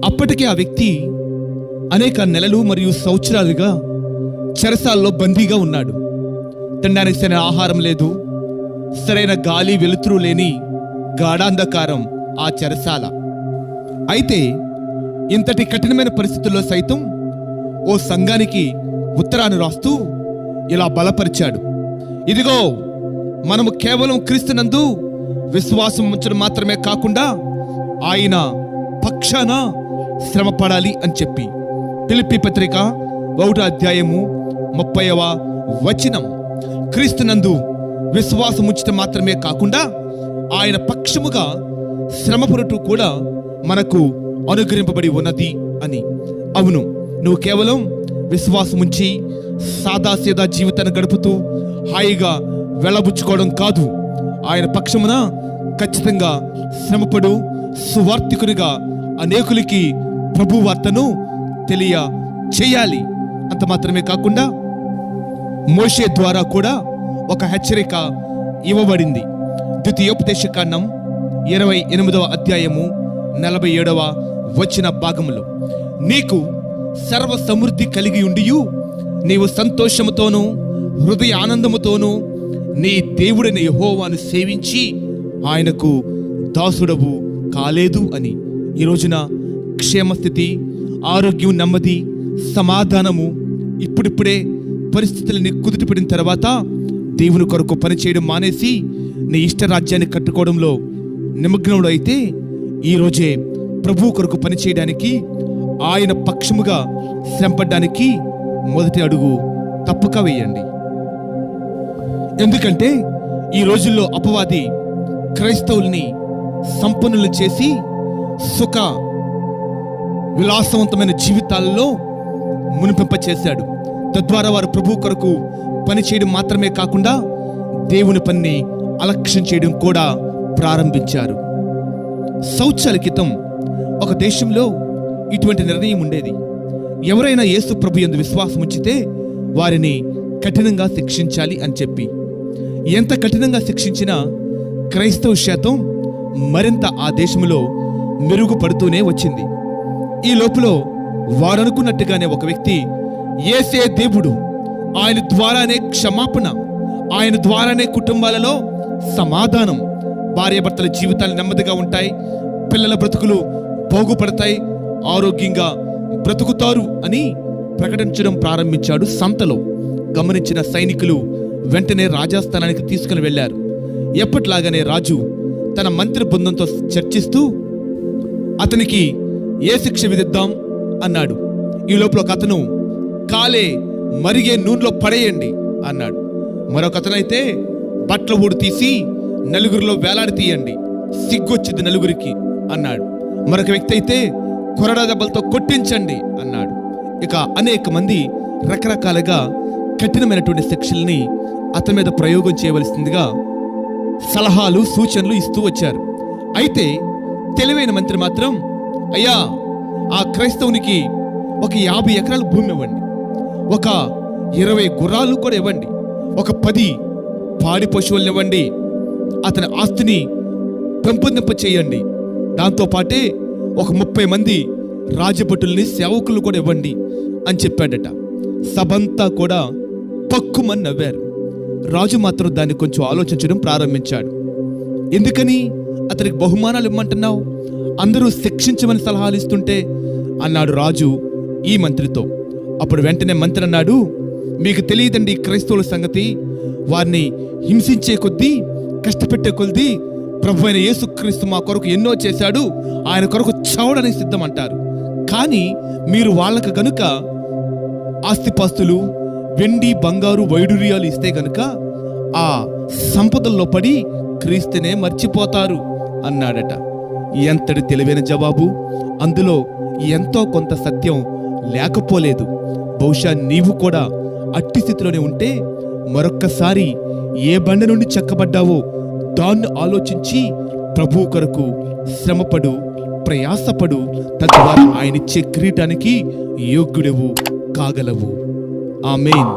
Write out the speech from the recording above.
అప్పటికే ఆ వ్యక్తి అనేక నెలలు మరియు సంవత్సరాలుగా చెరసాల్లో బందీగా ఉన్నాడు. తినడానికి సరైన ఆహారం లేదు, సరైన గాలి వెలుతురు లేని గాఢాంధకారం ఆ చెరసాల. అయితే ఇంతటి కఠినమైన పరిస్థితుల్లో సైతం ఓ సంఘానికి ఉత్తరాన్ని రాస్తూ ఇలా బలపరిచాడు. ఇదిగో, మనము కేవలం క్రీస్తునందు విశ్వాసం ఉంచడం మాత్రమే కాకుండా ఆయన పక్షాన శ్రమ పడాలి అని చెప్పి ఫిలిప్పీ పత్రిక 1వ అధ్యాయము 30వ వచనం. క్రీస్తునందు విశ్వాసం ఉంచడం మాత్రమే కాకుండా ఆయన పక్షముగా శ్రమపడుట కూడా మనకు అనుగ్రహింపబడి ఉన్నది అని. అవును, నువ్వు కేవలం విశ్వాసం ఉంచి సాదాసీదా జీవితాన్ని గడుపుతూ హాయిగా వెళ్ళబుచ్చుకోవడం కాదు, ఆయన పక్షమున ఖచ్చితంగా శ్రమపడు సువార్తికునిగా అనేకులకి ప్రభు వార్తను తెలియ చేయాలి. అంత మాత్రమే కాకుండా మోషే ద్వారా కూడా ఒక హెచ్చరిక ఇవ్వబడింది. ద్వితీయోపదేశకాండం 28వ అధ్యాయము 47వ వచన భాగములో, నీకు సర్వ సమృద్ధి కలిగి ఉండియు నీవు సంతోషముతోనూ హృదయ ఆనందముతోనూ నీ దేవుడిని యెహోవాను సేవించి ఆయనకు దాసుడవు కాలేదు అని. ఈ రోజున క్షేమస్థితి, ఆరోగ్యం, నెమ్మది, సమాధానము ఇప్పుడిప్పుడే పరిస్థితులని కుదుటపడిన తర్వాత దేవుని కొరకు పనిచేయడం మానేసి నీ ఇష్టరాజ్యాన్ని కట్టుకోవడంలో నిమగ్నంలో అయితే ఈరోజే ప్రభు కొరకు పనిచేయడానికి, ఆయన పక్షముగా శ్రమపడ్డానికి మొదటి అడుగు తప్పక వేయండి. ఎందుకంటే ఈ రోజుల్లో అపవాది క్రైస్తవుల్ని సంపన్నులు చేసి సుఖ విలాసవంతమైన జీవితాల్లో మునిపింప చేశాడు. తద్వారా వారు ప్రభు కొరకు పని చేయడం మాత్రమే కాకుండా దేవుని పనిని అలక్ష్యం చేయడం కూడా ప్రారంభించారు. సంవత్సరాల క్రితం ఒక దేశంలో ఇటువంటి నిర్ణయం ఉండేది. ఎవరైనా యేసు ప్రభు యందు విశ్వాసం ఉంచితే వారిని కఠినంగా శిక్షించాలి అని చెప్పి. ఎంత కఠినంగా శిక్షించినా క్రైస్తవ శాతం మరింత ఆ దేశంలో మెరుగుపడుతూనే వచ్చింది. ఈ లోపల వారనుకున్నట్టుగానే ఒక వ్యక్తి, యేసే దేవుడు, ఆయన ద్వారానే క్షమాపణ, ఆయన ద్వారానే కుటుంబాలలో సమాధానం, భార్యాభర్తల జీవితాలు నెమ్మదిగా ఉంటాయి, పిల్లల బ్రతుకులు బాగుపడతాయి, ఆరోగ్యంగా బ్రతుకుతారు అని ప్రకటించడం ప్రారంభించాడు. సంతలో గమనించిన సైనికులు వెంటనే రాజాస్థానానికి తీసుకుని వెళ్లారు. ఎప్పట్లాగానే రాజు తన మంత్రి బృందంతో చర్చిస్తూ అతనికి ఏ శిక్ష విధిద్దాం అన్నాడు. ఈ లోపల ఒక అతను, కాలే మరిగే నూనెలో పడేయండి అన్నాడు. మరొక అతనైతే బట్టల ఊడు తీసి నలుగురిలో వేలాడి తీయండి, సిగ్గొచ్చింది నలుగురికి అన్నాడు. మరొక వ్యక్తి అయితే కొరడా దెబ్బలతో కొట్టించండి అన్నాడు. ఇక అనేక మంది రకరకాలుగా కఠినమైనటువంటి శిక్షల్ని అతని మీద ప్రయోగం చేయవలసిందిగా సలహాలు సూచనలు ఇస్తూ వచ్చారు. అయితే తెలివైన మంత్రి మాత్రం, అయ్యా, ఆ క్రైస్తవునికి ఒక 50 ఎకరాల భూమి ఇవ్వండి, ఒక 20 గుర్రాలు కూడా ఇవ్వండి, ఒక 10 పాడి పశువులను ఇవ్వండి, అతని ఆస్తిని పెంపొందింప చేయండి, దాంతోపాటే ఒక 30 మంది రాజభటుల్ని సేవకులు కూడా ఇవ్వండి అని చెప్పాడట. సభంతా కూడా పక్కుమని నవ్వారు. రాజు మాత్రం దాన్ని కొంచెం ఆలోచించడం ప్రారంభించాడు. ఎందుకని అతనికి బహుమానాలు ఇమ్మంటున్నావు? అందరూ శిక్షించమని సలహాలు ఇస్తుంటే అన్నాడు రాజు ఈ మంత్రితో. అప్పుడు వెంటనే మంత్రి అన్నాడు, మీకు తెలియదండి క్రైస్తవుల సంగతి, వారిని హింసించే కొద్దీ, కష్టపెట్టే కొద్దీ ప్రభు అయిన యేసుక్రీస్తు మా కొరకు ఎన్నో చేశాడు, ఆయన కొరకు చావడానికి సిద్ధం అంటారు. కానీ మీరు వాళ్ళకు గనుక ఆస్తిపాస్తులు, వెండి, బంగారు, వైడూర్యాలు ఇస్తే గనుక ఆ సంపదల్లో పడి క్రీస్తునే మర్చిపోతారు అన్నాడట. ఎంతటి తెలివైన జవాబు! అందులో ఎంతో కొంత సత్యం లేకపోలేదు. బహుశా నీవు కూడా అట్టి స్థితిలోనే ఉంటే మరొక్కసారి ఏ బండ నుండి చెక్కబడ్డావో దాన్ని ఆలోచించి ప్రభు కొరకు శ్రమపడు, ప్రయాసపడు, తద్వారా ఆయనిచ్చే కిరీటానికి యోగ్యుడవు కాగలవు. ఆమేన్.